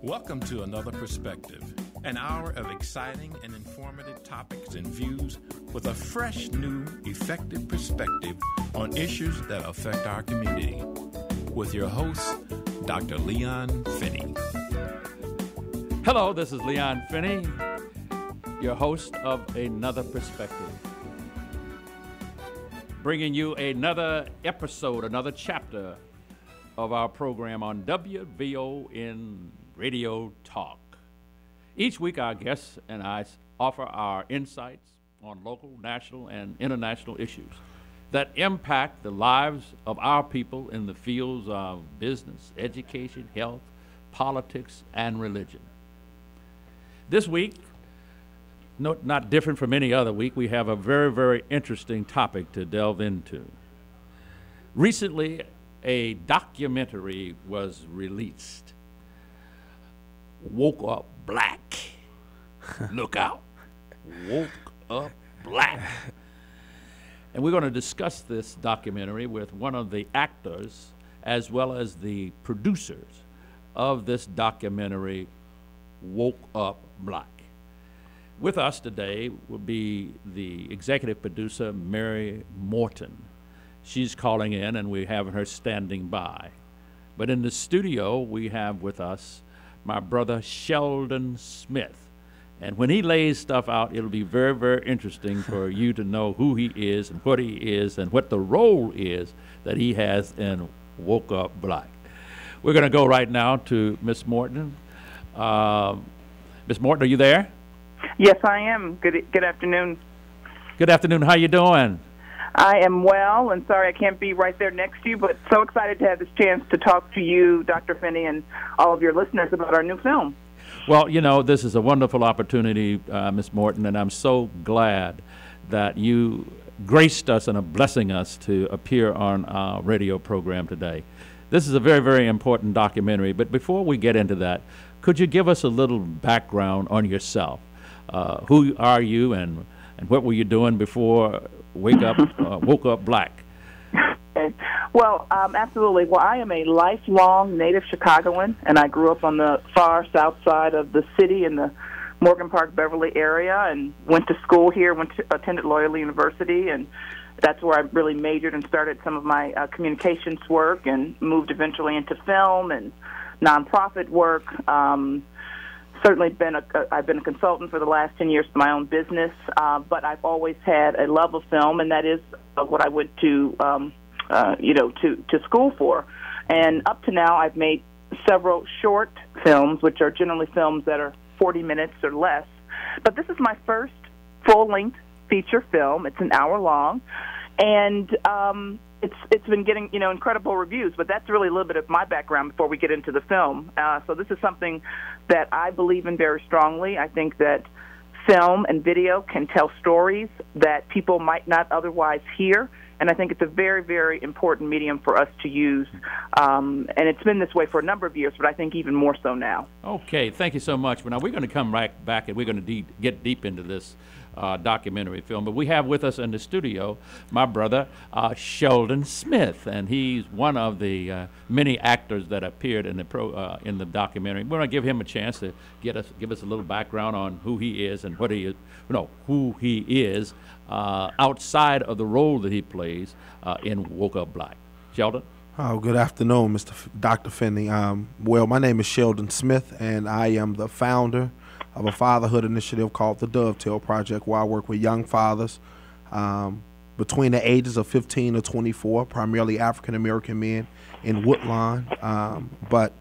Welcome to Another Perspective, an hour of exciting and informative topics and views with a fresh, new, effective perspective on issues that affect our community. With your host, Dr. Leon Finney. Hello, this is Leon Finney, your host of Another Perspective, bringing you another episode, another chapter of our program on WVON Radio Talk. Each week, our guests and I offer our insights on local, national, and international issues that impact the lives of our people in the fields of business, education, health, politics, and religion. This week, not different from any other week, we have a very, very interesting topic to delve into. Recently, a documentary was released. Woke Up Black. Look out. Woke Up Black. And we're going to discuss this documentary with one of the actors as well as the producers of this documentary, Woke Up Black. With us today will be the executive producer, Mary Morton. She's calling in and we have her standing by. But in the studio, we have with us my brother Sheldon Smith. And when he lays stuff out, it'll be very, very interesting for you to know who he is and what he is and what the role is that he has in Woke Up Black. We're going to go right now to Miss Morton. Miss Morton, are you there? Yes, I am. Good afternoon. Good afternoon. How you doing? I am well, and sorry I can't be right there next to you, but so excited to have this chance to talk to you, Dr. Finney, and all of your listeners about our new film. Well, you know, this is a wonderful opportunity, Ms. Morton, and I'm so glad that you graced us and are blessing us to appear on our radio program today. This is a very, very important documentary, but before we get into that, could you give us a little background on yourself? Who are you and what were you doing before Woke Up Black? Well, absolutely. Well, I am a lifelong native Chicagoan, and I grew up on the far south side of the city in the Morgan Park, Beverly area, and went to school here, attended Loyola University, and that's where I really majored and started some of my communications work and moved eventually into film and nonprofit work. Certainly I've been a consultant for the last 10 years for my own business, but I've always had a love of film, and that is what I went to school for. And up to now, I've made several short films, which are generally films that are 40 minutes or less. But this is my first full-length feature film. It's an hour long, and it's been getting incredible reviews. But that's really a little bit of my background before we get into the film. So this is something that I believe in very strongly. I think that film and video can tell stories that people might not otherwise hear, and I think it's a very, very important medium for us to use. And it's been this way for a number of years, but I think even more so now. Okay, thank you so much. Well, now we're going to come right back and we're going to get deep into this documentary film. But we have with us in the studio my brother Sheldon Smith, and he's one of the many actors that appeared in the documentary. We're going to give him a chance to give us a little background on who he is and who he is outside of the role that he plays in Woke Up Black. Sheldon. Oh, good afternoon, Dr. Finney. Well, my name is Sheldon Smith, and I am the founder of a fatherhood initiative called the Dovetail Project, where I work with young fathers between the ages of 15 to 24, primarily African-American men in Woodlawn. But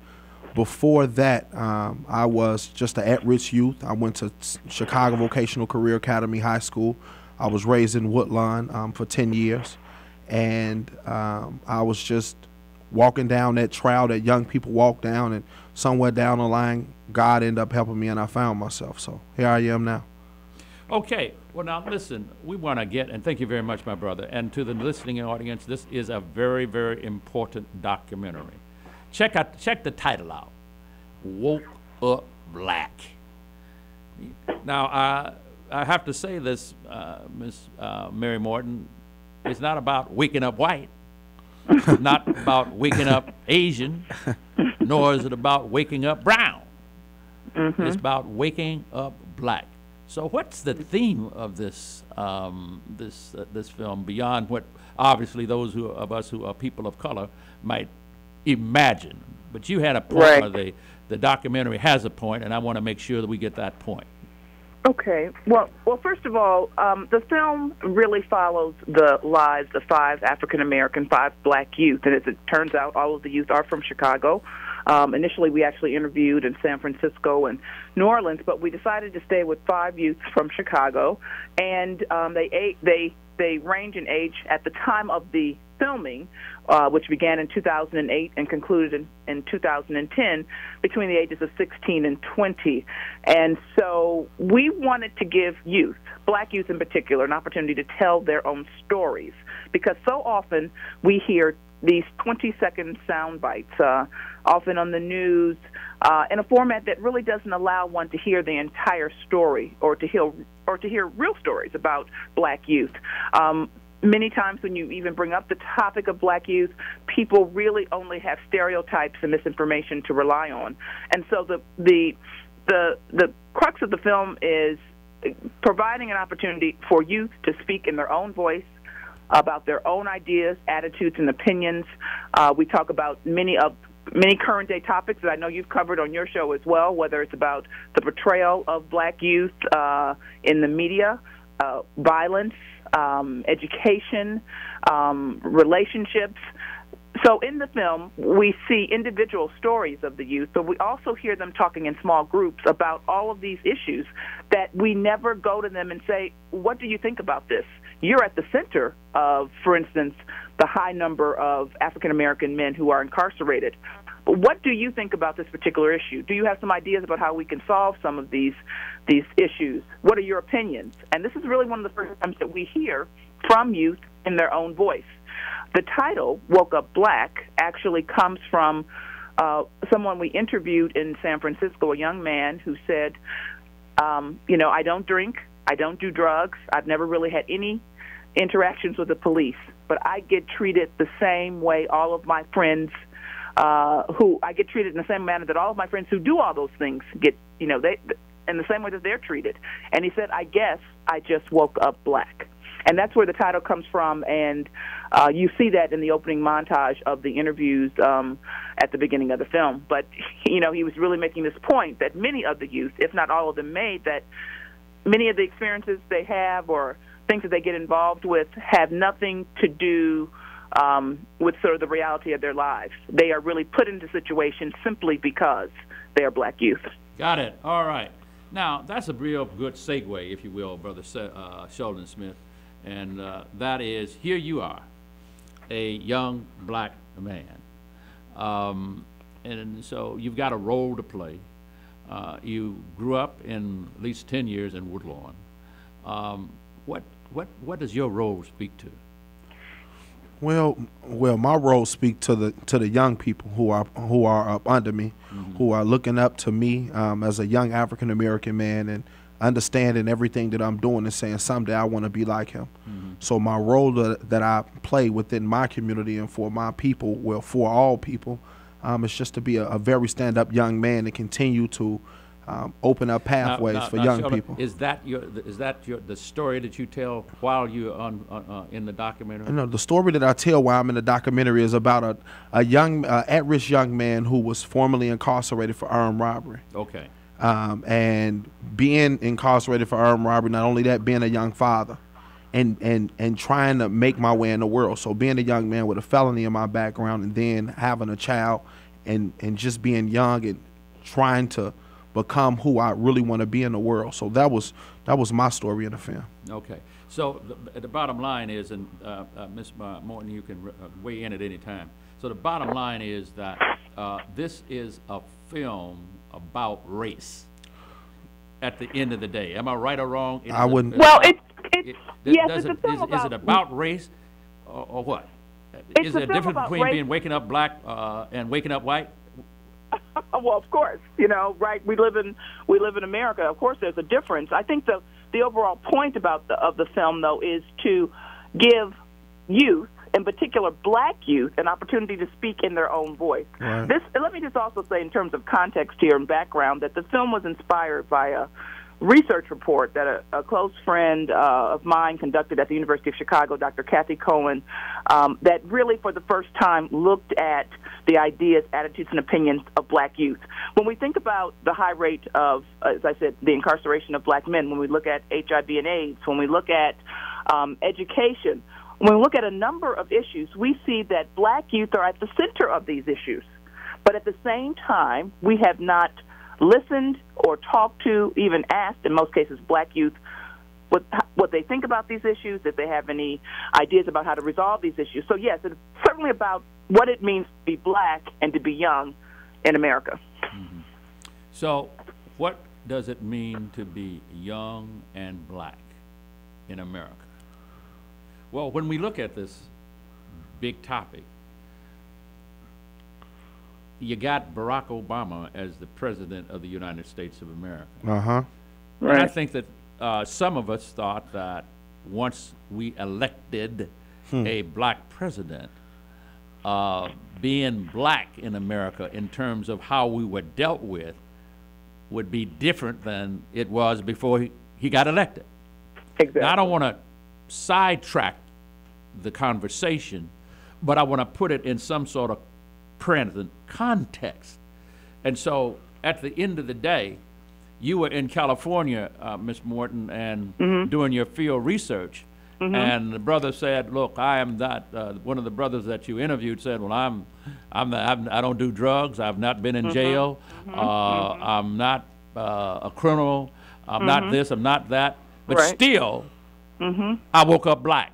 before that, I was just an at-risk youth. I went to Chicago Vocational Career Academy High School. I was raised in Woodlawn for 10 years, and I was just walking down that trail that young people walk down, and somewhere down the line, God ended up helping me, and I found myself. So here I am now. Okay. Well, now listen, we want to get, and thank you very much, my brother, and to the listening audience, this is a very, very important documentary. Check the title out, Woke Up Black. Now, I have to say this, Miss Mary Morton, it's not about waking up white. It's not about waking up Asian, nor is it about waking up brown. It's about waking up black. So what's the theme of this this film beyond what obviously those of us who are people of color might imagine? But you had a point, Right. or the documentary has a point, and I want to make sure that we get that point. Okay. Well, first of all, the film really follows the lives of 5 African-American, 5 black youth. And as it turns out, all of the youth are from Chicago. Initially, we actually interviewed in San Francisco and New Orleans, but we decided to stay with 5 youth from Chicago. And they range in age at the time of the filming, which began in 2008 and concluded in 2010, between the ages of 16 and 20. And so we wanted to give youth, black youth in particular, an opportunity to tell their own stories, because so often we hear these 20-second sound bites, often on the news, in a format that really doesn't allow one to hear the entire story or to hear real stories about black youth. Many times when you even bring up the topic of black youth, people really only have stereotypes and misinformation to rely on. And so the crux of the film is providing an opportunity for youth to speak in their own voice about their own ideas, attitudes, and opinions. We talk about many current day topics that I know you've covered on your show as well, whether it's about the portrayal of black youth in the media, violence, education, relationships. So in the film, we see individual stories of the youth, but we also hear them talking in small groups about all of these issues that we never go to them and say, what do you think about this? You're at the center of, for instance, the high number of African-American men who are incarcerated. What do you think about this particular issue? Do you have some ideas about how we can solve some of these issues? What are your opinions? And this is really one of the first times that we hear from youth in their own voice. The title, Woke Up Black, actually comes from someone we interviewed in San Francisco, a young man who said, I don't drink, I don't do drugs, I've never really had any interactions with the police, but I get treated the same way all of my friends I get treated in the same manner that all of my friends who do all those things get, they in the same way that they're treated. And he said, I guess I just woke up black. And that's where the title comes from, and you see that in the opening montage of the interviews at the beginning of the film. But, he was really making this point that many of the youth, if not all of them, made that many of the experiences they have or things that they get involved with have nothing to do with sort of the reality of their lives. They are really put into situations simply because they are black youth. Got it. All right. Now, that's a real good segue, if you will, Brother Sheldon Smith. And that is, here you are, a young black man. And so you've got a role to play. You grew up in at least 10 years in Woodlawn. What does your role speak to? Well, my role speaks to the young people who are up under me, who are looking up to me as a young African American man and understanding everything that I'm doing and saying someday I want to be like him. So my role that I play within my community and for my people, well, for all people, is just to be a very stand-up young man and continue to open up pathways for young Sheldon, people. Is that the story that you tell while you're in the documentary? No, the story that I tell while I'm in the documentary is about a young at-risk young man who was formerly incarcerated for armed robbery. Okay. And being incarcerated for armed robbery, not only that, being a young father and trying to make my way in the world. So being a young man with a felony in my background and then having a child and just being young and trying to become who I really want to be in the world. So that was my story in the film. Okay. So the bottom line is, and Ms. Morton, you can weigh in at any time. So the bottom line is that this is a film about race at the end of the day. Am I right or wrong? Well, yes, it's a film about... Is it about race or what? Is there a difference between being waking up black and waking up white? Well, of course, right? We live in America. Of course, there's a difference. I think the overall point of the film, though, is to give youth in particular black youth, an opportunity to speak in their own voice. Right. Let me just also say, in terms of context here and background, that the film was inspired by a research report that a close friend of mine conducted at the University of Chicago, Dr. Kathy Cohen, that really for the first time looked at the ideas, attitudes, and opinions of black youth. When we think about the high rate of, as I said, the incarceration of black men, when we look at HIV and AIDS, when we look at education, when we look at a number of issues, we see that black youth are at the center of these issues. But at the same time, we have not listened or talked to, even asked, in most cases, black youth, what they think about these issues, if they have any ideas about how to resolve these issues. So, yes, it's certainly about what it means to be black and to be young in America. Mm-hmm. So what does it mean to be young and black in America? Well, when we look at this big topic, you got Barack Obama as the President of the United States of America. Uh-huh. Right. And I think that some of us thought that once we elected a black president, being black in America in terms of how we were dealt with would be different than it was before he got elected. Exactly. Now, I don't want to sidetrack the conversation, but I want to put it in some sort of present context. And so at the end of the day, you were in California, Ms. Morton, and doing your field research, and the brother said, look, I am not, one of the brothers that you interviewed said, well, I don't do drugs, I've not been in jail, I'm not a criminal, I'm not this, I'm not that, but still, I woke up black.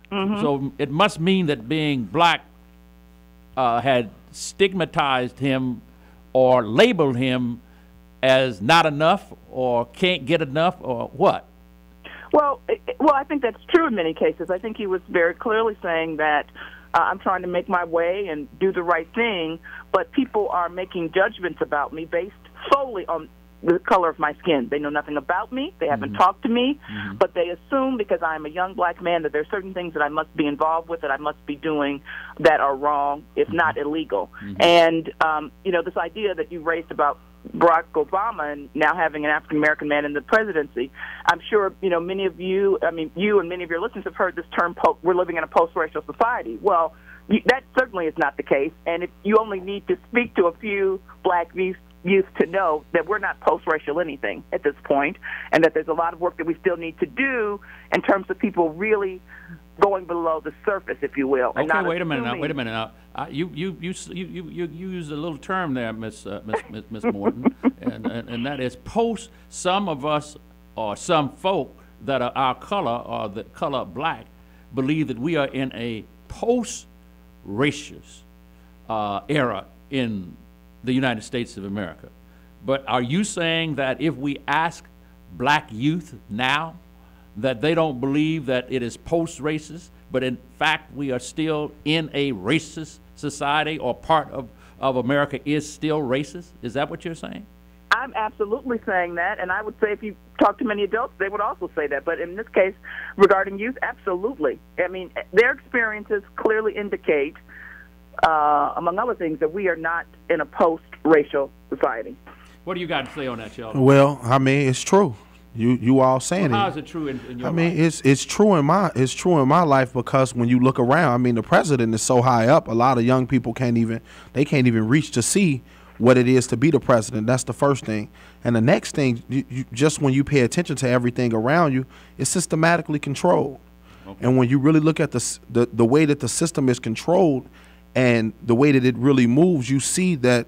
So it must mean that being black had stigmatized him or labeled him as not enough or can't get enough or what? Well, I think that's true in many cases. I think he was very clearly saying that I'm trying to make my way and do the right thing, but people are making judgments about me based solely on the color of my skin. They know nothing about me. They haven't talked to me, but they assume because I'm a young black man that there's certain things that I must be involved with, that I must be doing that are wrong, if not illegal. And, this idea that you raised about Barack Obama and now having an African-American man in the presidency, I'm sure, many of you, you and many of your listeners have heard this term, we're living in a post-racial society. Well, that certainly is not the case. And if you only need to speak to a few black youth to know that we're not post-racial anything at this point, and that there's a lot of work that we still need to do in terms of people really going below the surface, if you will. Okay, wait a minute now. You used a little term there, Miss Morton, and that is post. Some of us or some folk that are our color or the color black believe that we are in a post-racial era in the United States of America. But are you saying that if we ask black youth now that they don't believe that it is post-racist, but in fact we are still in a racist society, or part of America is still racist? Is that what you're saying? I'm absolutely saying that, and I would say if you talk to many adults, they would also say that. But in this case, regarding youth, absolutely. Their experiences clearly indicate, among other things, that we are not in a post-racial society. What do you got to say on that, Sheldon? Well, it's true. You all saying how is it true in your life? It's true in my life, because when you look around, the president is so high up, a lot of young people can't even reach to see what it is to be the president. That's the first thing. And the next thing, you just when you pay attention to everything around you, it's systematically controlled. Okay. And when you really look at the way that the system is controlled and the way that it really moves, you see that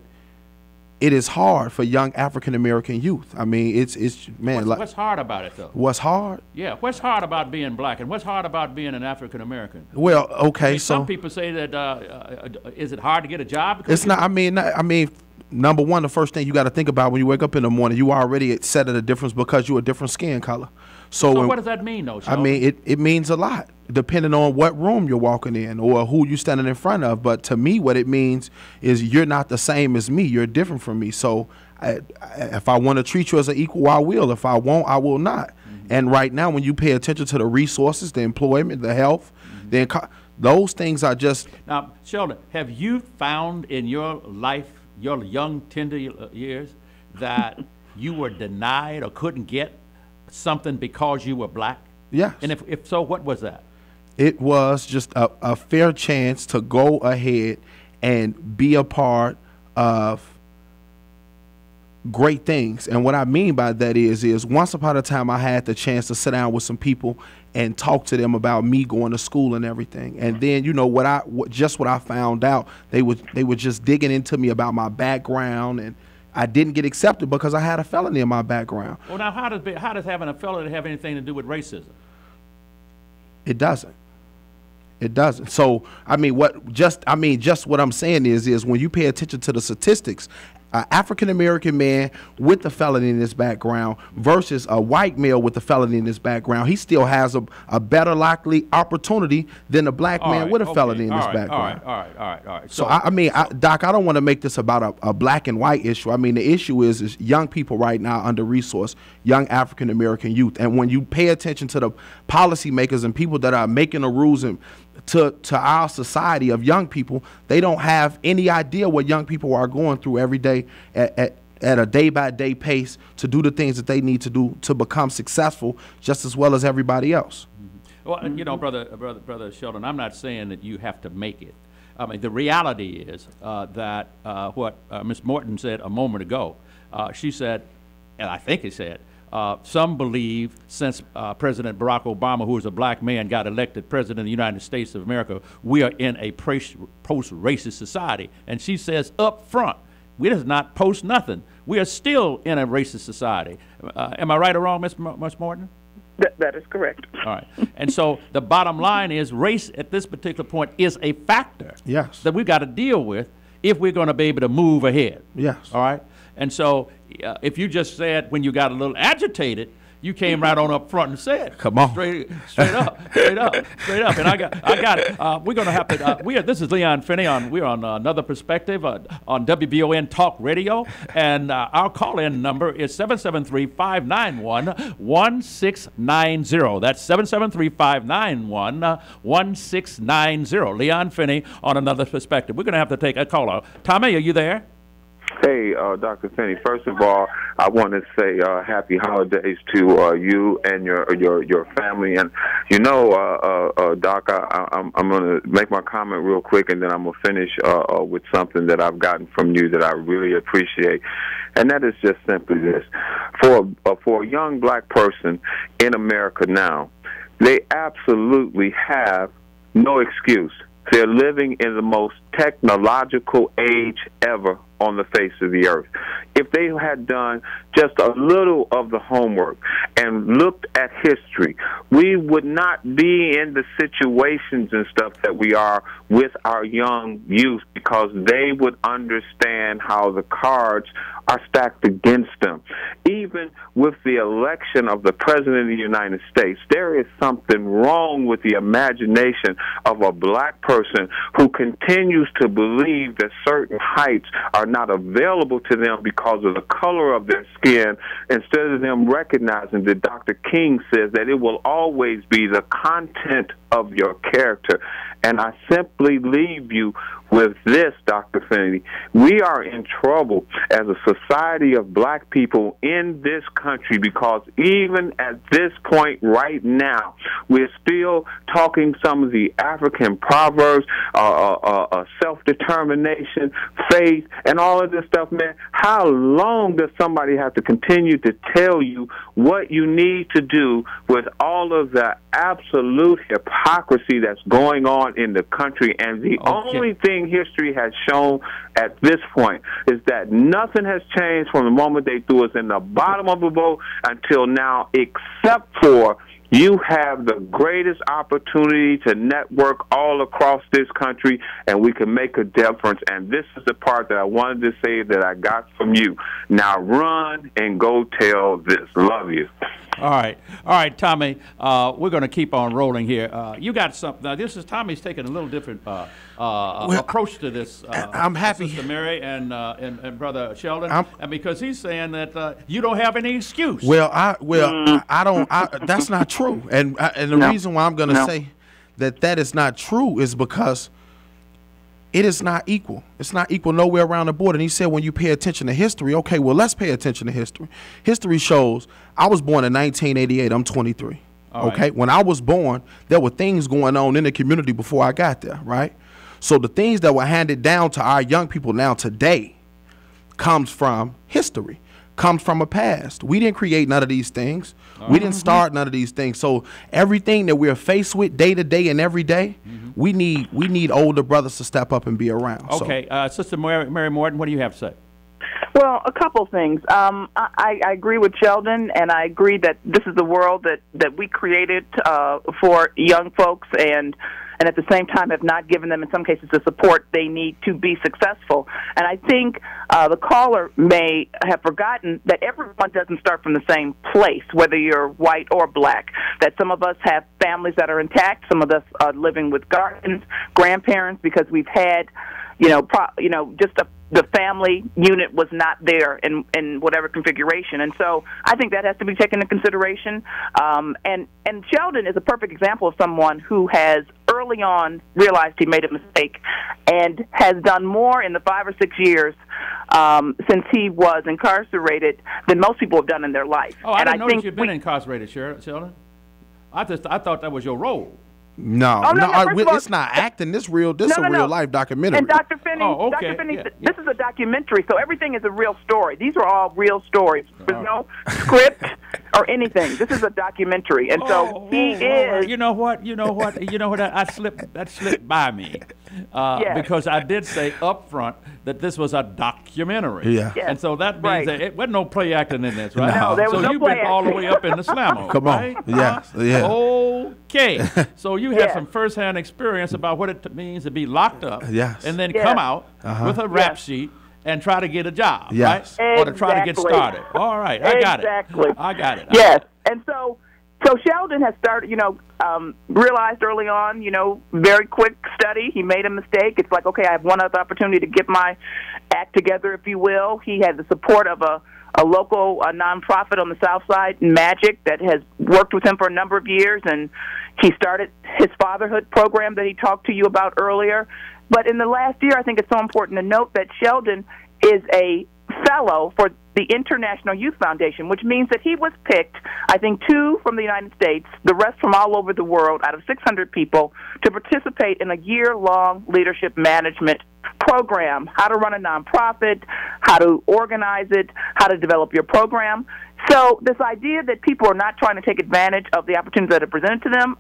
it is hard for young African-American youth. What's hard about it, though? What's hard? Yeah, what's hard about being black, and what's hard about being an African-American? Well, okay, some people say that, is it hard to get a job? It's not, number one, the first thing you got to think about when you wake up in the morning, you already set at a difference because you're a different skin color. So what does that mean, though, Sheldon? It means a lot, depending on what room you're walking in or who you're standing in front of. But to me, what it means is you're not the same as me. You're different from me. So if I want to treat you as an equal, I will. If I won't, I will not. And right now, when you pay attention to the resources, the employment, the health, Those things are just. Now, Sheldon, have you found in your life, your young, tender years, that you were denied or couldn't get something because you were black? Yes. And if so, what was that? It was just a fair chance to go ahead and be a part of great things. And what I mean by that is once upon a time I had the chance to sit down with some people and talk to them about me going to school and everything. And then, you know, what I found out, they were just digging into me about my background, and I didn't get accepted because I had a felony in my background. Well, now how does having a felony have anything to do with racism? It doesn't. It doesn't. So just what I'm saying is when you pay attention to the statistics, an African-American man with a felony in his background versus a white male with a felony in his background, he still has a better likely opportunity than a black man with a felony in his background. All right. So Doc, I don't want to make this about a black and white issue. I mean, the issue is young people right now under-resourced, young African-American youth. And when you pay attention to the policymakers and people that are making the rules and to our society of young people, they don't have any idea what young people are going through every day at a day-by-day pace to do the things that they need to do to become successful just as well as everybody else. Well, you know, brother Sheldon, I'm not saying that you have to make it. I mean, the reality is that what Ms. Morton said a moment ago, she said, and I think he said, some believe since President Barack Obama, who is a black man, got elected president of the United States of America, we are in a post-racist society. And she says up front, we does not post nothing. We are still in a racist society. Am I right or wrong, Ms. Morton? That is correct. All right. And so the bottom line is race at this particular point is a factor that we've got to deal with if we're going to be able to move ahead. Yes. All right. And so if you just said when you got a little agitated, you came right on up front and said, "Come on, straight up." And I got it. We're gonna have to. This is Leon Finney we're on Another Perspective on WBON Talk Radio, and our call-in number is 773-591-1690. That's 773-591-1690. Leon Finney on Another Perspective. We're gonna have to take a caller. Tommy, are you there? Hey, Dr. Finney. First of all, I want to say happy holidays to you and your family. And you know, Doc, I'm going to make my comment real quick, and then I'm going to finish with something that I've gotten from you that I really appreciate. And that is just simply this: for a young black person in America now, they absolutely have no excuse. They're living in the most technological age ever on the face of the earth. If they had done just a little of the homework and looked at history, we would not be in the situations and stuff that we are with our young youth, because they would understand how the cards are stacked against them. Even with the election of the President of the United States, there is something wrong with the imagination of a black person who continues to believe that certain heights are not available to them because of the color of their skin, instead of them recognizing that Dr. King says that it will always be the content of your character. And I simply leave you with this, Dr. Finney. We are in trouble as a society of black people in this country, because even at this point right now, we're still talking some of the African proverbs, self-determination, faith, and all of this stuff, man. How long does somebody have to continue to tell you what you need to do with all of the absolute hypocrisy that's going on in the country? And the only thing history has shown at this point is that nothing has changed from the moment they threw us in the bottom of the boat until now, except for you have the greatest opportunity to network all across this country, and we can make a difference. And this is the part that I wanted to say that I got from you. Now run and go tell this. Love you. All right, Tommy. We're going to keep on rolling here. You got something. Now, Tommy's taking a little different approach to this. I'm happy, Sister Mary and Brother Sheldon, and because he's saying that you don't have any excuse. I don't. That's not true. And the reason why I'm going to say that is not true is because it is not equal. It's not equal nowhere around the board. And he said when you pay attention to history, okay, well, let's pay attention to history. History shows I was born in 1988. I'm 23. Okay? Right. When I was born, there were things going on in the community before I got there, right? So the things that were handed down to our young people now today comes from history, comes from a past. We didn't create none of these things. We didn't start none of these things. So everything that we're faced with day to day and every day, we need older brothers to step up and be around. Okay, Sister Mary Morton, what do you have to say? Well, a couple things. I agree with Sheldon, and I agree that this is the world that we created for young folks, and at the same time have not given them, in some cases, the support they need to be successful. And I think the caller may have forgotten that everyone doesn't start from the same place, whether you're white or black, that some of us have families that are intact, some of us are living with guardians, grandparents, because we've had, the family unit was not there in whatever configuration. And so I think that has to be taken into consideration. And Sheldon is a perfect example of someone who has early on realized he made a mistake and has done more in the 5 or 6 years since he was incarcerated than most people have done in their life. Oh, I didn't know you've been incarcerated, Sheldon. I thought that was your role. No, it's not acting. This is a real life documentary. And Dr. Finney, this is a documentary, so everything is a real story. These are all real stories. There's no script or anything. This is a documentary, and so he is. You know what? That slipped by me because I did say up front that this was a documentary. Yeah. Yes. And so that means that it wasn't no play acting in this, right? No, there was no you've been all the way up in the slammo. Come on. Right? Yes. Yeah. Okay. So you had some firsthand experience about what it means to be locked up and then come out with a rap sheet and try to get a job, right? Exactly. Or to try to get started. All right. I got it. Yes. And so Sheldon has started, realized early on, very quick study. He made a mistake. It's like, okay, I have one other opportunity to get my act together, if you will. He had the support of a local nonprofit on the South Side, Magic, that has worked with him for a number of years, and he started his fatherhood program that he talked to you about earlier. But in the last year, I think it's so important to note that Sheldon is a fellow for the International Youth Foundation, which means that he was picked, I think, 2 from the United States, the rest from all over the world, out of 600 people, to participate in a year-long leadership management program, how to run a nonprofit, how to organize it, how to develop your program. So this idea that people are not trying to take advantage of the opportunities that are presented to them,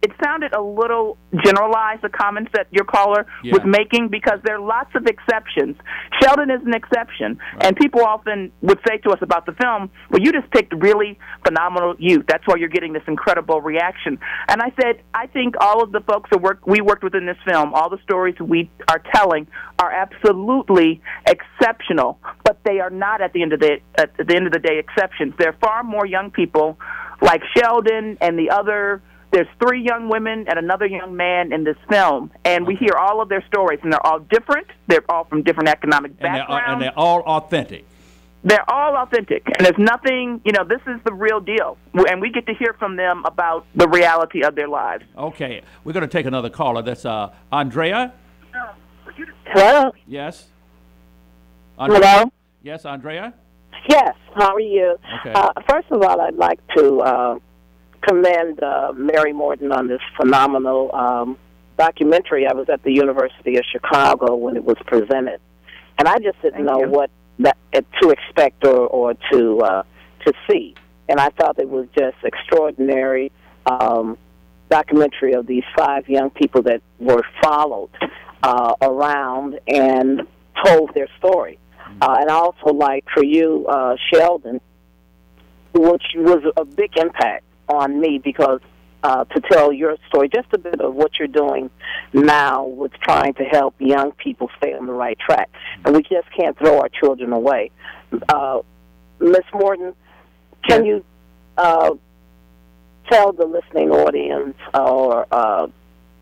it sounded a little generalized, the comments that your caller was making, because there are lots of exceptions. Sheldon is an exception, and people often would say to us about the film, well, you just picked really phenomenal youth. That's why you're getting this incredible reaction. And I said, I think all of the folks that we worked with in this film, all the stories we are telling are absolutely exceptional, but they are not at the end of the day exceptions. There are far more young people like Sheldon and there's 3 young women and another young man in this film, and we hear all of their stories, and they're all different. They're all from different economic backgrounds. And they're all authentic. They're all authentic, and there's nothing, this is the real deal, and we get to hear from them about the reality of their lives. Okay, we're going to take another caller. That's Andrea. Hello? Yes. Andrea? Hello? Yes, Andrea? Yes, how are you? Okay. First of all, I'd like to commend Mary Morton on this phenomenal documentary. I was at the University of Chicago when it was presented, and I just didn't know what to expect or to see. And I thought it was just extraordinary documentary of these 5 young people that were followed around and told their story. And I also like for you, Sheldon, which was a big impact on me because to tell your story, just a bit of what you're doing now with trying to help young people stay on the right track. And we just can't throw our children away. Ms. Morton, can you tell the listening audience or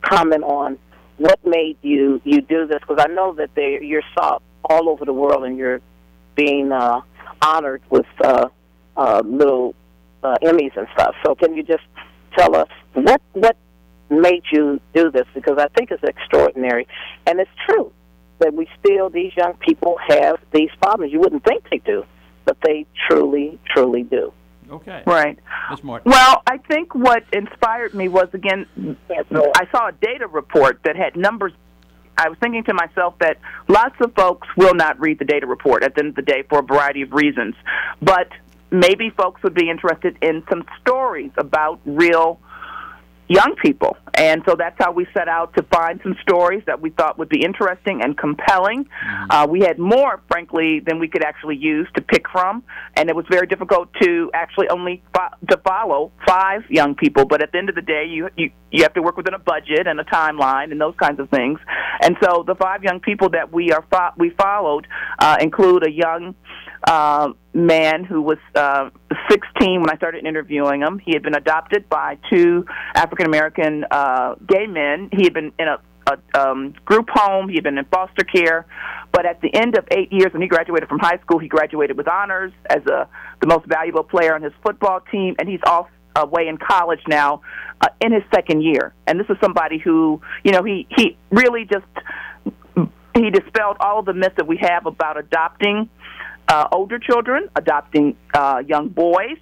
comment on what made you do this? Because I know that you're sought all over the world, and you're being honored with little Emmys and stuff. So can you just tell us what made you do this? Because I think it's extraordinary. And it's true that these young people have these problems. You wouldn't think they do, but they truly, truly do. Okay. Right. Ms. Martin. Well, I think what inspired me was, again, I saw a data report that had numbers. I was thinking to myself that lots of folks will not read the data report at the end of the day for a variety of reasons. But maybe folks would be interested in some stories about real young people. And so that's how we set out to find some stories that we thought would be interesting and compelling. We had more, frankly, than we could actually use to pick from, and it was very difficult to actually only to follow 5 young people. But at the end of the day, you have to work within a budget and a timeline and those kinds of things. And so the 5 young people that we followed include a young man who was 16 when I started interviewing him. He had been adopted by 2 African-American gay men. He had been in a group home. He had been in foster care. But at the end of 8 years, when he graduated from high school, he graduated with honors as the most valuable player on his football team, and he's off away in college now in his 2nd year. And this is somebody who, he really just he dispelled all of the myths that we have about adopting older children, adopting young boys.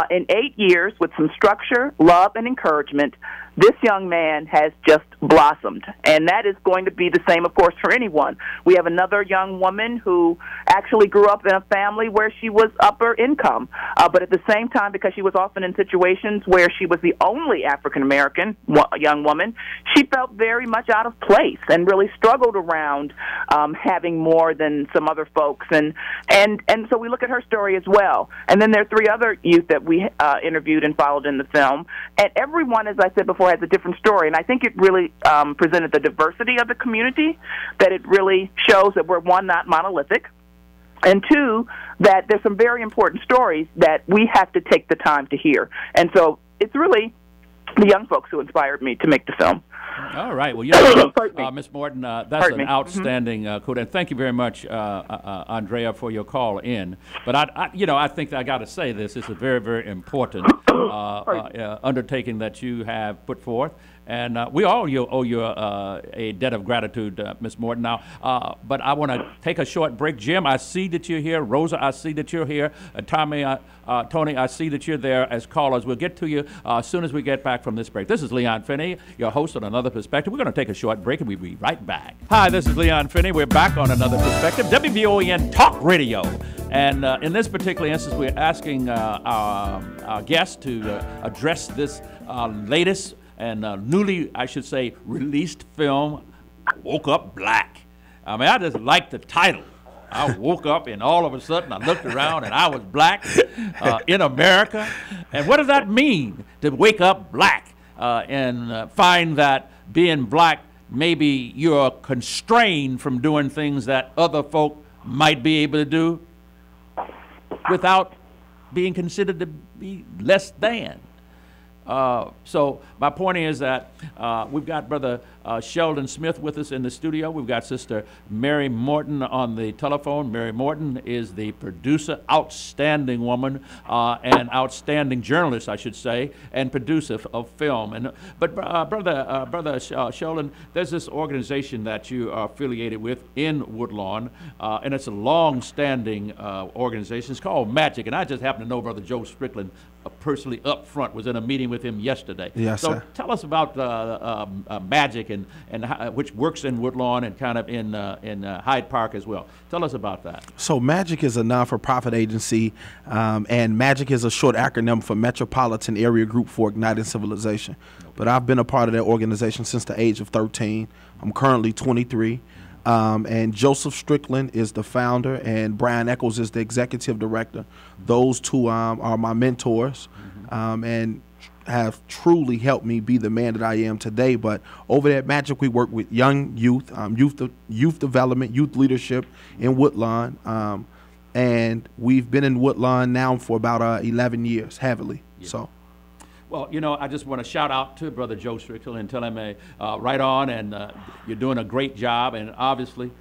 In 8 years, with some structure, love, and encouragement, this young man has just blossomed. And that is going to be the same, of course, for anyone. We have another young woman who actually grew up in a family where she was upper income. But at the same time, because she was often in situations where she was the only African-American young woman, she felt very much out of place and really struggled around having more than some other folks. And so we look at her story as well. And then there are 3 other youth that we interviewed and followed in the film. And everyone, as I said before, has a different story. And I think it really presented the diversity of the community, that it really shows that we're, 1, not monolithic, and 2, that there's some very important stories that we have to take the time to hear. And so it's really the young folks who inspired me to make the film. All right. Well, Ms. Morton, that's an outstanding quote, and thank you very much, Andrea, for your call in. But I think I got to say this. It's a very, very important undertaking that you have put forth. And we all owe you a debt of gratitude, Ms. Morton. Now, but I want to take a short break. Jim, I see that you're here. Rosa, I see that you're here. Tommy, Tony, I see that you're there as callers. We'll get to you as soon as we get back from this break. This is Leon Finney, your host on Another Perspective. We're going to take a short break, and we'll be right back. Hi, this is Leon Finney. We're back on Another Perspective, WVON Talk Radio. And in this particular instance, we're asking our guests to address this latest and newly, I should say, released film, Woke Up Black. I mean, I just like the title. I woke up and all of a sudden I looked around and I was black in America. And what does that mean, to wake up black and find that being black, maybe you're constrained from doing things that other folk might be able to do without being considered to be less than? So my point is that we've got Brother Sheldon Smith with us in the studio. We've got Sister Mary Morton on the telephone. Mary Morton is the producer, outstanding woman, and outstanding journalist, I should say, and producer of film. But Brother Sheldon, there's this organization that you are affiliated with in Woodlawn, and it's a long-standing organization. It's called MAGIC, and I just happen to know Brother Joe Strickland personally up front, was in a meeting with him yesterday. Yes, so sir. Tell us about MAGIC and how, which works in Woodlawn and kind of in Hyde Park as well. Tell us about that. So MAGIC is a non-for-profit agency, and MAGIC is a short acronym for Metropolitan Area Group for Igniting Civilization. Okay. But I've been a part of that organization since the age of 13. I'm currently 23. And Joseph Strickland is the founder, and Brian Echols is the executive director. Those 2 are my mentors, and have truly helped me be the man that I am today. But over at MAGIC, we work with young youth, youth development, youth leadership in Woodlawn, and we've been in Woodlawn now for about 11 years, heavily. Yeah. So. Well, I just want to shout out to Brother Joe Strickland and tell him right on, and you're doing a great job. And obviously,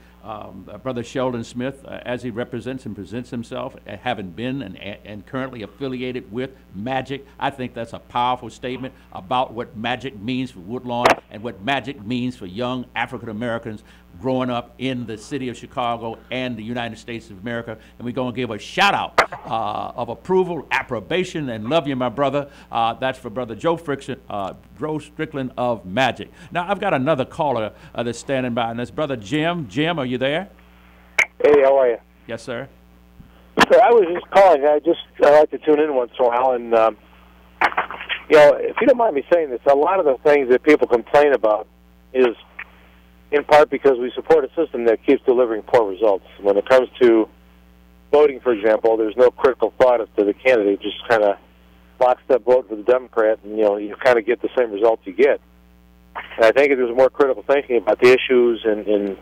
Brother Sheldon Smith, as he represents and presents himself, having been and currently affiliated with Magic. I think that's a powerful statement about what Magic means for Woodlawn and what Magic means for young African Americans growing up in the city of Chicago and the United States of America. And we're going to give a shout out of approval, approbation, and love you, my brother. That's for Brother Joe Strickland of Magic. Now, I've got another caller that's standing by, and that's Brother Jim. Jim, are you there? Hey, how are you? Yes, sir. So I was just calling. I like to tune in once in a while, and if you don't mind me saying this, a lot of the things that people complain about is in part because we support a system that keeps delivering poor results. When it comes to voting, for example, there's no critical thought as to the candidate. Just kind of lockstep vote for the Democrat, and you kind of get the same results you get. And I think if there's more critical thinking about the issues and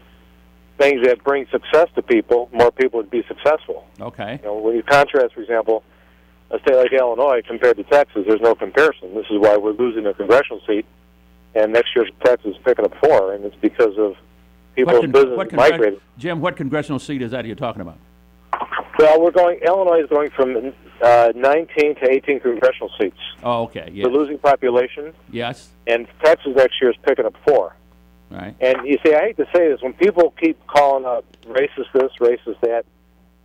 things that bring success to people, more people would be successful. Okay. When you contrast, for example, a state like Illinois compared to Texas, there's no comparison. This is why we're losing a congressional seat, and next year Texas is picking up 4, and it's because of people in business migrating. Jim, what congressional seat is that you're talking about? Well, Illinois is going from 19 to 18 congressional seats. Oh, okay. Yeah. We're losing population. Yes. And Texas next year is picking up 4. Right. And you see, I hate to say this, when people keep calling out racist this, racist that,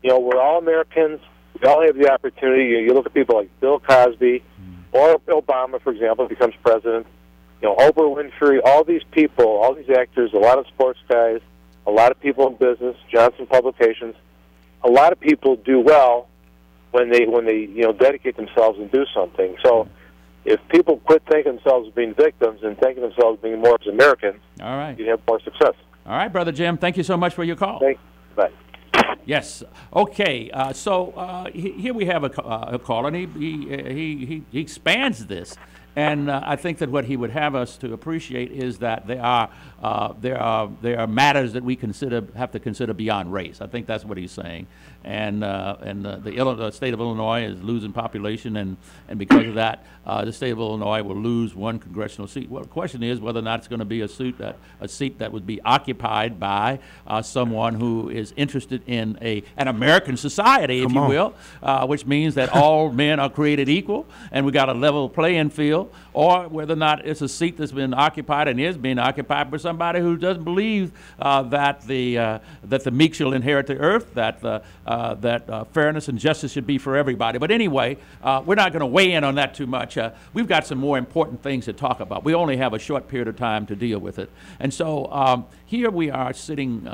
we're all Americans. We all have the opportunity. You look at people like Bill Cosby or Obama, for example, becomes president. Oprah Winfrey, all these people, all these actors, a lot of sports guys, a lot of people in business, Johnson Publications, a lot of people do well when they dedicate themselves and do something. So if people quit thinking themselves as being victims and thinking themselves as being more as Americans, all right, you'd have more success. All right, Brother Jim, thank you so much for your call. Thanks. Bye. Yes. Okay. Here we have a caller, and he expands this. And I think that what he would have us to appreciate is that there are matters that we have to consider beyond race. I think that's what he's saying. And the state of Illinois is losing population, and because of that, the state of Illinois will lose 1 congressional seat. Well, the question is whether or not it's going to be a seat that would be occupied by someone who is interested in an American society, if you will, which means that all men are created equal, and we got a level playing field. Or whether or not it's a seat that's been occupied and is being occupied by somebody who doesn't believe that the meek shall inherit the earth, that fairness and justice should be for everybody. But anyway, we're not going to weigh in on that too much. We've got some more important things to talk about. We only have a short period of time to deal with it. And so here we are sitting.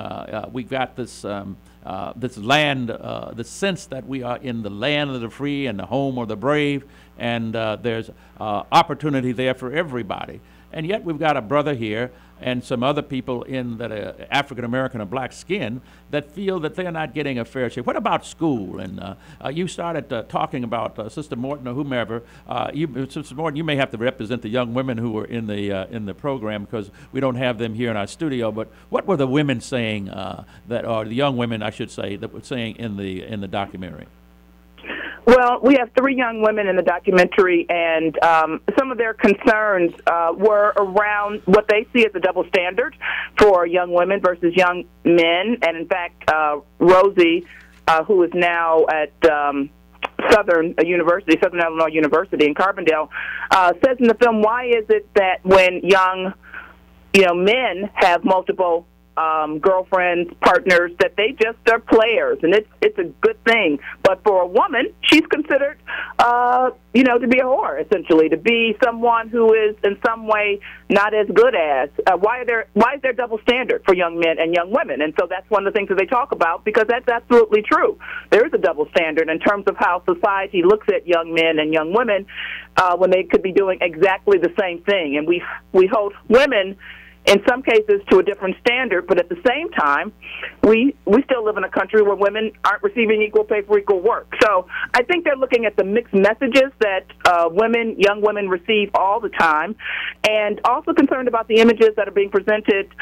We've got this land, the sense that we are in the land of the free and the home of the brave, and there's opportunity there for everybody. And yet we've got a brother here and some other people in that are African American or black skin that feel that they're not getting a fair share. What about school? And you started talking about Sister Morton or whomever. Sister Morton, you may have to represent the young women who were in the program because we don't have them here in our studio. But what were the women saying or the young women, I should say, that were saying in the documentary? Well, we have 3 young women in the documentary, and some of their concerns were around what they see as a double standard for young women versus young men. And in fact, Rosie, who is now at Southern Illinois University in Carbondale, says in the film, why is it that when young men have multiple girlfriends, partners, that they just are players, and it's a good thing. But for a woman, she's considered, to be a whore, essentially, to be someone who is in some way not as good as. Why is there double standard for young men and young women? And so that's one of the things that they talk about, because that's absolutely true. There is a double standard in terms of how society looks at young men and young women when they could be doing exactly the same thing. And we hold women in some cases to a different standard, but at the same time, we still live in a country where women aren't receiving equal pay for equal work. So I think they're looking at the mixed messages that young women receive all the time, and also concerned about the images that are being presented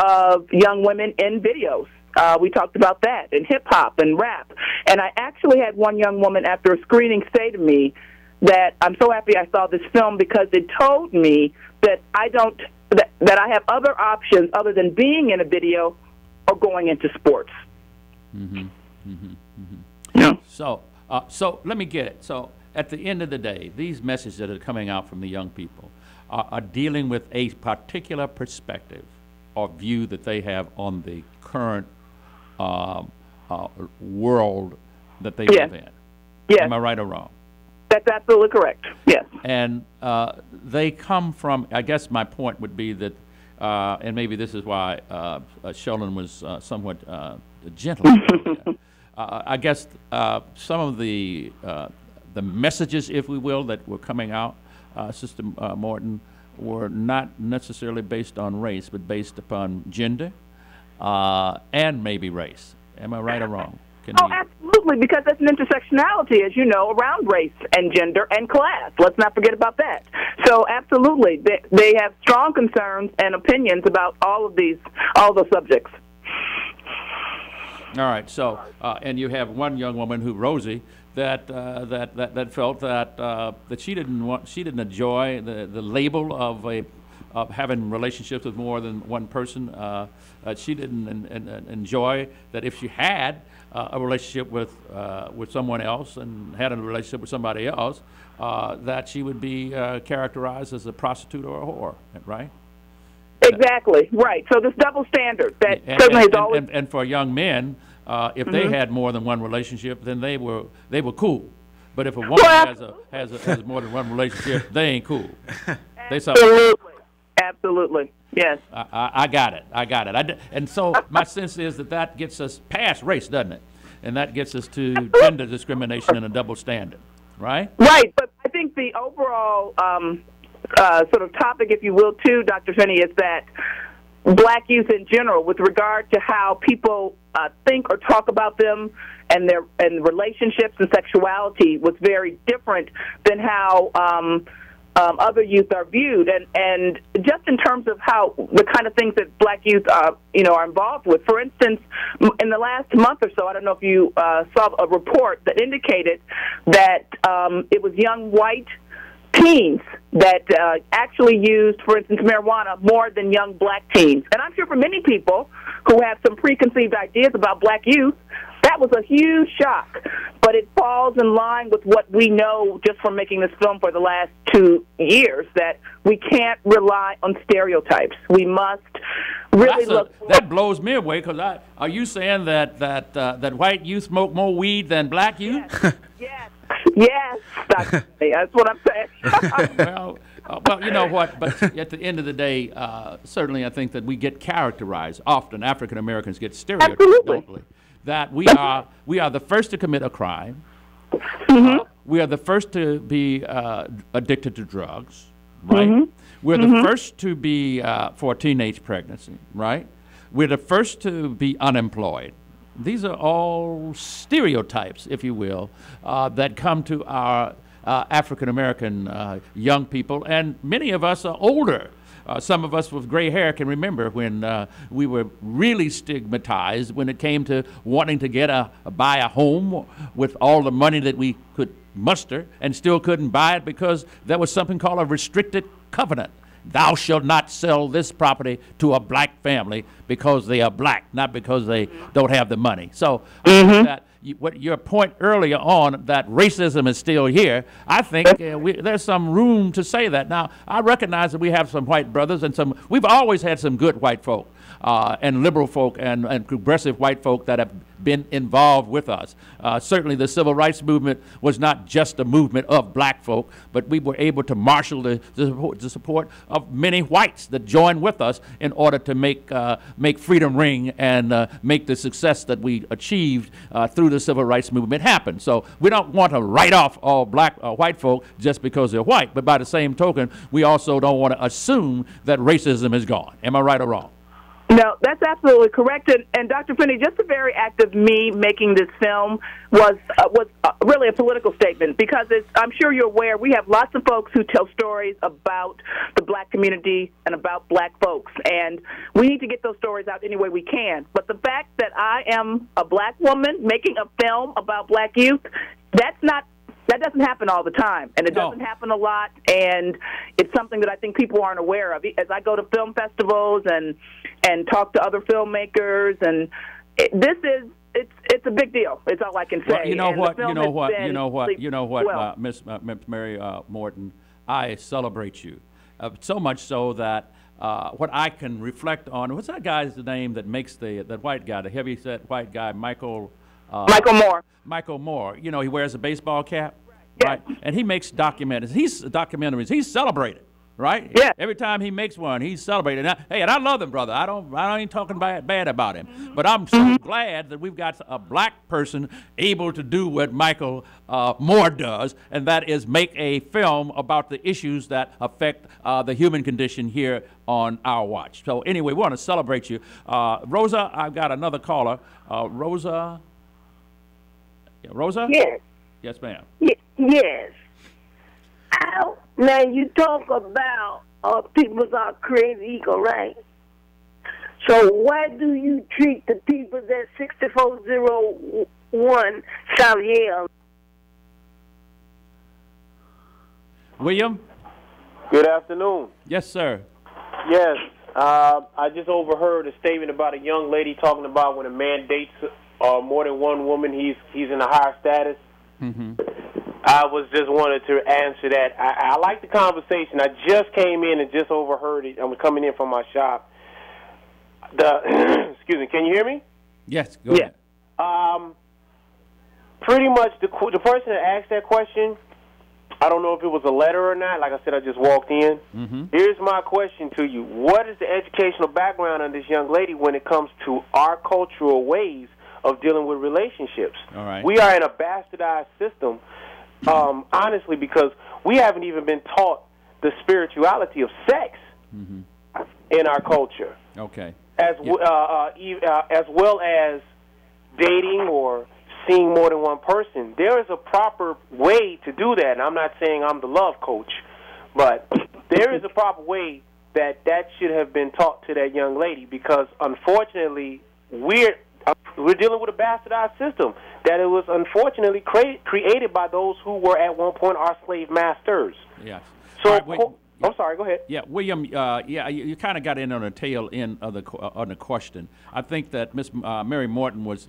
of young women in videos. We talked about that in hip-hop and rap. And I actually had one young woman after a screening say to me that I'm so happy I saw this film because it told me that I have other options other than being in a video or going into sports. So let me get it. So at the end of the day, these messages that are coming out from the young people are dealing with a particular perspective or view that they have on the current world that they live in. Yes. Am I right or wrong? That's absolutely correct. Yes. And they come from, I guess my point would be that, and maybe this is why Sheldon was somewhat gentle. I guess some of the messages, if we will, that were coming out, Sister Morton, were not necessarily based on race, but based upon gender and maybe race. Am I right or wrong? Absolutely, because there's an intersectionality, as you know, around race and gender and class. Let's not forget about that. So, absolutely, they have strong concerns and opinions about all those subjects. All right. So, and you have one young woman, Rosie, that felt that she didn't enjoy the label of having relationships with more than one person. She didn't enjoy that if she had a relationship with someone else and had a relationship with somebody else, that she would be characterized as a prostitute or a whore, right? Exactly, right. So this double standard that certainly is always... And for young men, if they had more than one relationship, then they were cool. But if a woman has more than one relationship, they ain't cool. Absolutely. Yes. I got it. And so my sense is that gets us past race, doesn't it? And that gets us to gender discrimination and a double standard, right? Right. But I think the overall sort of topic, if you will, too, Dr. Finney, is that black youth in general, with regard to how people think or talk about them and their relationships and sexuality, was very different than how other youth are viewed, and just in terms of how the kind of things that black youth are involved with. For instance, in the last month or so, I don't know if you saw a report that indicated that it was young white teens that actually used, for instance, marijuana more than young black teens. And I'm sure for many people who have some preconceived ideas about black youth, that was a huge shock. But it falls in line with what we know just from making this film for the last 2 years, that we can't rely on stereotypes. We must really look... That blows me away, because are you saying that white youth smoke more weed than black youth? Yes, that's what I'm saying. Well, you know what? But at the end of the day, certainly I think that we get characterized. Often African Americans get stereotyped, don't we? That we are the first to commit a crime. Mm-hmm. We are the first to be addicted to drugs, right? Mm-hmm. We're the first to be for a teenage pregnancy, right? We're the first to be unemployed. These are all stereotypes, if you will, that come to our African American young people, and many of us are older. Some of us with gray hair can remember when we were really stigmatized when it came to wanting to buy a home with all the money that we could muster, and still couldn't buy it because there was something called a restricted covenant. Thou shalt not sell this property to a black family because they are black, not because they don't have the money. So I think that what your point earlier on, that racism is still here, I think there's some room to say that. Now, I recognize that we have some white brothers and we've always had some good white folk and liberal folk and progressive white folk that have been involved with us. Certainly the civil rights movement was not just a movement of black folk, but we were able to marshal the support of many whites that joined with us in order to make freedom ring and make the success that we achieved through the civil rights movement happen. So we don't want to write off all white folk just because they're white, but by the same token, we also don't want to assume that racism is gone. Am I right or wrong? No, that's absolutely correct. And Dr. Finney, just the very act of me making this film was really a political statement, because I'm sure you're aware, we have lots of folks who tell stories about the black community and about black folks, and we need to get those stories out any way we can. But the fact that I am a black woman making a film about black youth, that doesn't happen all the time, and it doesn't happen a lot, and it's something that I think people aren't aware of. As I go to film festivals and and talk to other filmmakers. And it's a big deal. It's all I can say. Well, you know and what? the film You know has what? been You know what? You know what, well. Miss Mary Morton, I celebrate you so much so that what I can reflect on. What's that guy's name that makes that white guy, the heavy-set white guy, Michael Moore. Michael Moore. You know, he wears a baseball cap, Yeah. right? And he makes documentaries. He's celebrated. Right? Yeah. Every time he makes one, he's celebrated. And I love him, brother. I ain't talking bad about him. But I'm so glad that we've got a black person able to do what Michael Moore does, and that is make a film about the issues that affect the human condition here on our watch. So anyway, we want to celebrate you. Rosa, I've got another caller. Rosa? Yeah, Rosa? Yes. Yes, ma'am. Yes. Now you talk about people are created equal, right? So why do you treat the people that 6401 South Yale? William? Good afternoon. Yes, sir. Yes, I just overheard a statement about a young lady talking about when a man dates more than one woman, he's in a higher status. Mm-hmm. I was just wanted to answer that. I like the conversation. I just came in and just overheard it. I'm coming in from my shop. Excuse me. Can you hear me? Yes, go ahead. Pretty much the person that asked that question, I don't know if it was a letter or not. Like I said, I just walked in. Mm-hmm. Here's my question to you. What is the educational background on this young lady when it comes to our cultural ways of dealing with relationships? All right. We are in a bastardized system. Honestly, because we haven't even been taught the spirituality of sex in our culture. Okay. As well as dating or seeing more than one person. There is a proper way to do that, and I'm not saying I'm the love coach, but there is a proper way that should have been taught to that young lady, because unfortunately we're dealing with a bastardized system that it was unfortunately created by those who were at one point our slave masters. Yes. So, All right, I'm sorry. Go ahead. Yeah, William. You kind of got in on the tail end of the question. I think that Miss Mary Morton was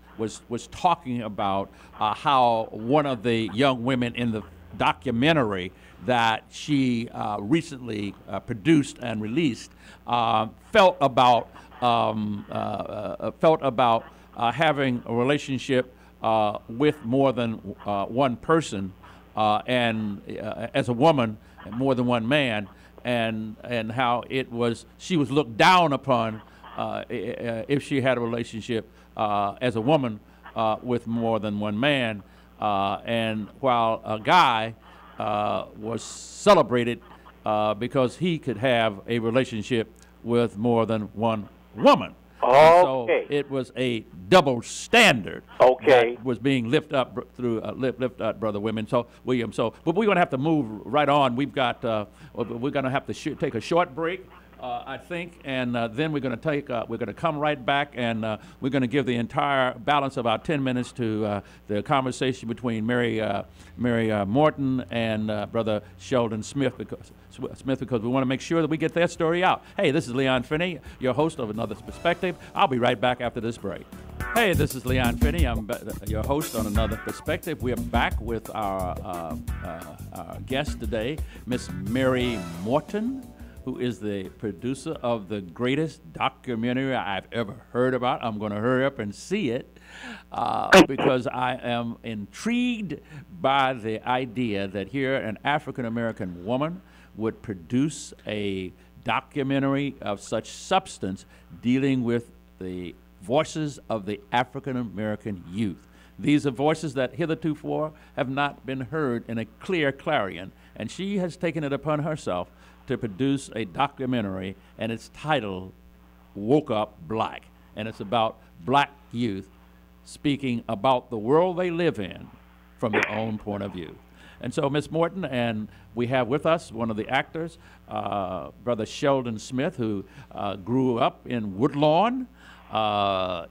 talking about how one of the young women in the documentary that she recently produced and released felt about having a relationship with more than one person, and as a woman, more than one man, and how she was looked down upon if she had a relationship as a woman with more than one man, and while a guy was celebrated because he could have a relationship with more than one woman. Okay. So it was a double standard that was being lifted up through lift up brother women. So William, but we're going to have to move right on. We're going to have to take a short break, I think, and then we're going to come right back, and we're going to give the entire balance of about 10 minutes to the conversation between Mary Morton and Brother Sheldon Smith, because we want to make sure that we get their story out. Hey, this is Leon Finney, your host of Another Perspective. I'll be right back after this break. Hey, this is Leon Finney. I'm your host on Another Perspective. We're back with our guest today, Miss Mary Morton, who is the producer of the greatest documentary I've ever heard about. I'm going to hurry up and see it because I am intrigued by the idea that here an African-American woman would produce a documentary of such substance dealing with the voices of the African-American youth. These are voices that hitherto have not been heard in a clear clarion, and she has taken it upon herself to produce a documentary, and it's titled Woke Up Black, and it's about black youth speaking about the world they live in from their own point of view. And so, Miss Morton, and we have with us one of the actors, Brother Sheldon Smith, who grew up in Woodlawn,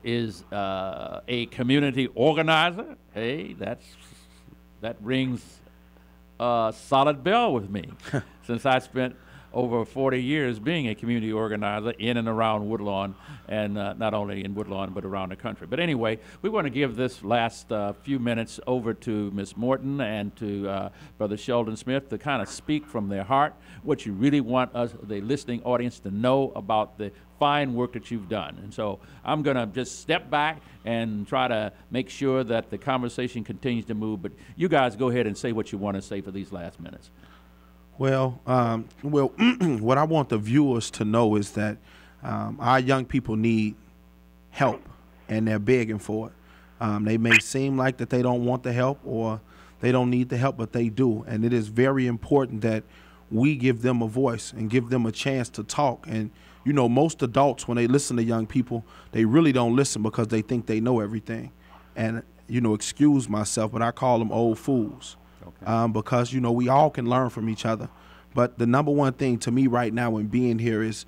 is a community organizer. Hey, that rings a solid bell with me, since I spent over 40 years being a community organizer in and around Woodlawn, and not only in Woodlawn but around the country. But anyway, we want to give this last few minutes over to Ms. Morton and to Brother Sheldon Smith to kind of speak from their heart what you really want us, the listening audience, to know about the fine work that you've done. And so I'm going to just step back and try to make sure that the conversation continues to move. But you guys go ahead and say what you want to say for these last minutes. Well, what I want the viewers to know is that our young people need help, and they're begging for it. They may seem like that they don't want the help or they don't need the help, but they do. And it is very important that we give them a voice and give them a chance to talk. And, you know, most adults, when they listen to young people, they really don't listen because they think they know everything. And, you know, excuse myself, but I call them old fools. Okay. Because, you know, we all can learn from each other. But the number one thing to me right now in being here is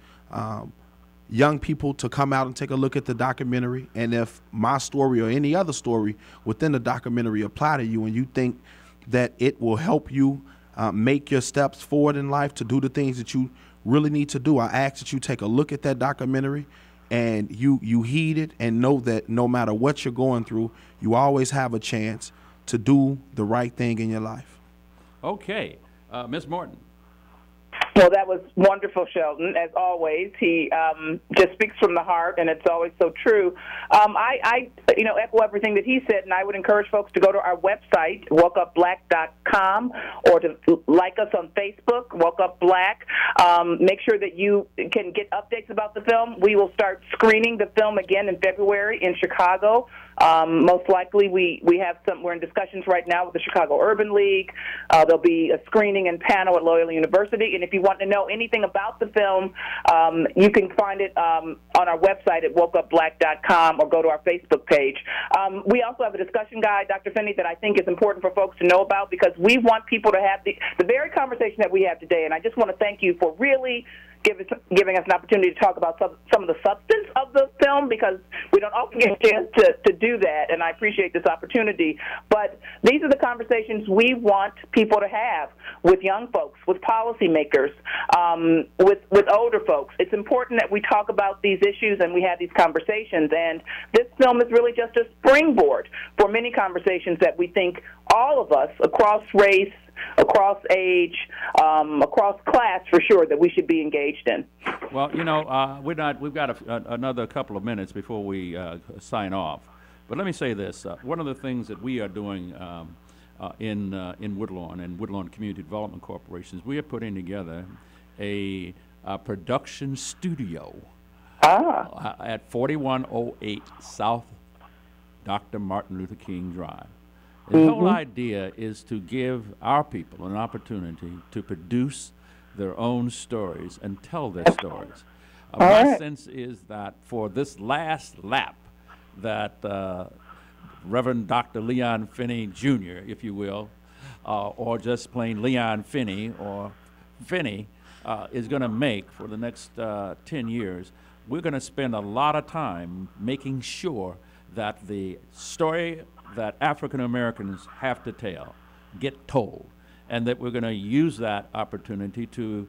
young people to come out and take a look at the documentary. And if my story or any other story within the documentary apply to you and you think that it will help you make your steps forward in life to do the things that you really need to do, I ask that you take a look at that documentary and you heed it and know that no matter what you're going through, you always have a chance to do the right thing in your life. Okay. Ms. Morton. Well, that was wonderful, Sheldon, as always. He just speaks from the heart, and it's always so true. I echo everything that he said, and I would encourage folks to go to our website, wokeupblack.com, or to like us on Facebook, Woke Up Black. Make sure that you can get updates about the film. We will start screening the film again in February in Chicago. Most likely, we're in discussions right now with the Chicago Urban League. There'll be a screening and panel at Loyola University, and if you want to know anything about the film, you can find it on our website at wokeupblack.com or go to our Facebook page. We also have a discussion guide, Dr. Finney, that I think is important for folks to know about because we want people to have the very conversation that we have today, and I just want to thank you for really giving us an opportunity to talk about some of the substance of the film because we don't often get a chance to do that, and I appreciate this opportunity. But these are the conversations we want people to have with young folks, with policymakers, with older folks. It's important that we talk about these issues and we have these conversations, and this film is really just a springboard for many conversations that we think all of us across race, across age, across class, for sure, that we should be engaged in. Well, you know, we've got another couple of minutes before we sign off. But let me say this. One of the things that we are doing in Woodlawn and Woodlawn Community Development Corporation is we are putting together a production studio at 4108 South Dr. Martin Luther King Drive. The whole idea is to give our people an opportunity to produce their own stories and tell their stories. My sense is that for this last lap that Reverend Dr. Leon Finney Jr., if you will, or just plain Leon Finney or Finney, is going to make for the next 10 years, we're going to spend a lot of time making sure that the story that African Americans have to tell get told, and that we're going to use that opportunity to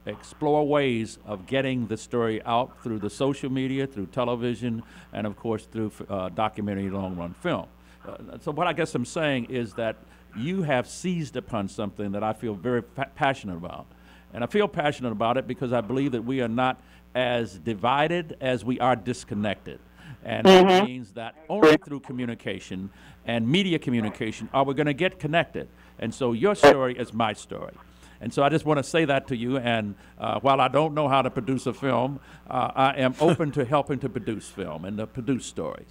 explore ways of getting the story out through the social media, through television, and of course through documentary long-run film. So what I guess I'm saying is that you have seized upon something that I feel very passionate about. And I feel passionate about it because I believe that we are not as divided as we are disconnected. And that means that only through communication and media communication are we going to get connected. And so your story is my story. And so I just want to say that to you. And while I don't know how to produce a film, I am open to helping to produce film and to produce stories.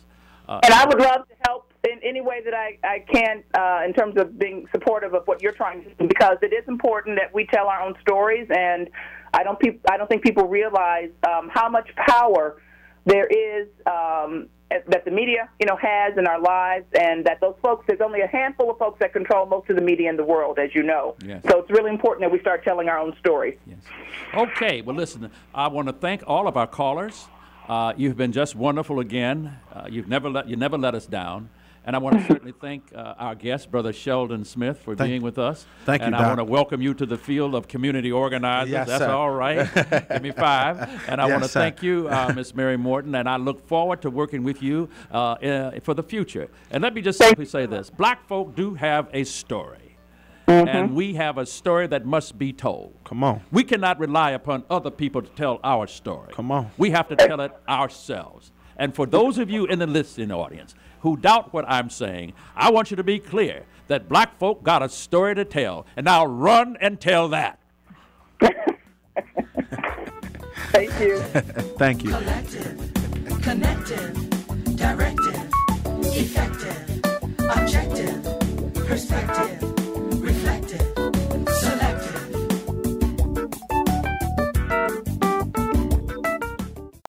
And I would love to help in any way that I can in terms of being supportive of what you're trying to do, because it is important that we tell our own stories. And I don't think people realize how much power there is that the media, has in our lives, and that those folks, there's only a handful of folks that control most of the media in the world, as you know. Yes. So it's really important that we start telling our own stories. Yes. Okay. Well, listen, I want to thank all of our callers. You've been just wonderful again. You never let us down. And I want to certainly thank our guest, Brother Sheldon Smith, for being with us. Thank you, And Doc. I want to welcome you to the field of community organizers. Yes, That's sir. all right. Give me 5. And I Yes, want to sir. thank you, Ms. Mary Morton, and I look forward to working with you for the future. And let me just simply say this. Black folk do have a story. And we have a story that must be told. Come on. We cannot rely upon other people to tell our story. Come on. We have to tell it ourselves. And for those of you in the listening audience who doubt what I'm saying, I want you to be clear that black folk got a story to tell. And now run and tell that. Thank you. Thank you. Collective, connected, directed.